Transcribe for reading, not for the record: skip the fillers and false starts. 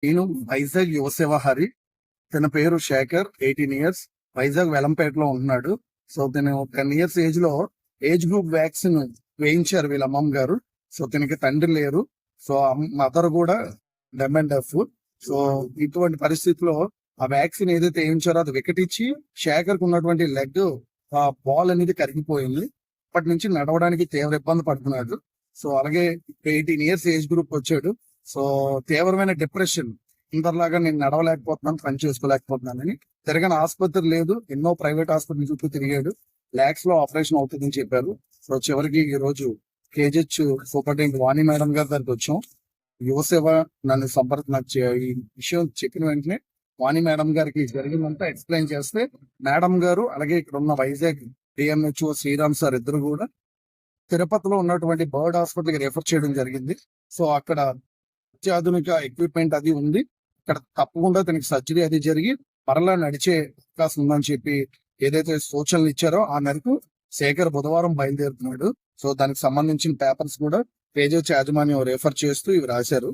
నేను వైజాగ్ యువసేవ హరి. తన పేరు శేఖర్, 18 ఇయర్స్. వైజాగ్ వెలంపేటలో ఉంటున్నాడు. సో తను 10 ఇయర్స్ ఏజ్ లో ఏజ్ గ్రూప్ వ్యాక్సిన్ వేయించారు వీళ్ళ అమ్మమ్మ గారు. సో తనకి తండ్రి లేరు. సో మదర్ కూడా డెమ్ అండ్ డెఫ్. సో ఇటువంటి పరిస్థితిలో ఆ వ్యాక్సిన్ ఏదైతే వేయించారో అది వికటించి శేఖర్ కు ఉన్నటువంటి లెగ్ బాల్ అనేది కరిగిపోయింది. అప్పటి నుంచి నడవడానికి తీవ్ర ఇబ్బంది పడుతున్నాడు. సో అలాగే 18 ఇయర్స్ ఏజ్ గ్రూప్ వచ్చాడు. సో తీవ్రమైన డిప్రెషన్, ఇంతలాగా నేను నడవలేకపోతున్నాను, పని చేసుకోలేకపోతున్నానని. తిరగని ఆసుపత్రి లేదు, ఎన్నో ప్రైవేట్ ఆసుపత్రి చుట్టూ తిరిగాడు. లాక్స్ లో ఆపరేషన్ అవుతుందని చెప్పారు. సో చివరికి ఈ రోజు కేజెచ్ సూపరింటెండెంట్ వాణి మేడం గారి దగ్గరికి వచ్చాం. యువసేవ నన్ను నాకు ఈ విషయం చెప్పిన వెంటనే వాణి మేడం గారికి జరిగిందంతా ఎక్స్ప్లెయిన్ చేస్తే, మేడం గారు అలాగే ఇక్కడ ఉన్న వైజాగ్ డిఎంహెచ్ఓ శ్రీరామ్ సార్ ఇద్దరు కూడా తిరుపతిలో ఉన్నటువంటి బర్డ్ హాస్పిటల్కి రెఫర్ చేయడం జరిగింది. సో అక్కడ అత్యాధునిక ఎక్విప్మెంట్ అది ఉంది. ఇక్కడ తప్పకుండా తనకి సర్జరీ అది జరిగి మరలా నడిచే అవకాశం ఉందని చెప్పి ఏదైతే సూచనలు ఇచ్చారో ఆ మేరకు శేఖర్ బుధవారం బయలుదేరుతున్నాడు. సో దానికి సంబంధించిన పేపర్స్ కూడా పేజెస్ యాజమాన్యం రెఫర్ చేస్తూ ఇవి రాశారు.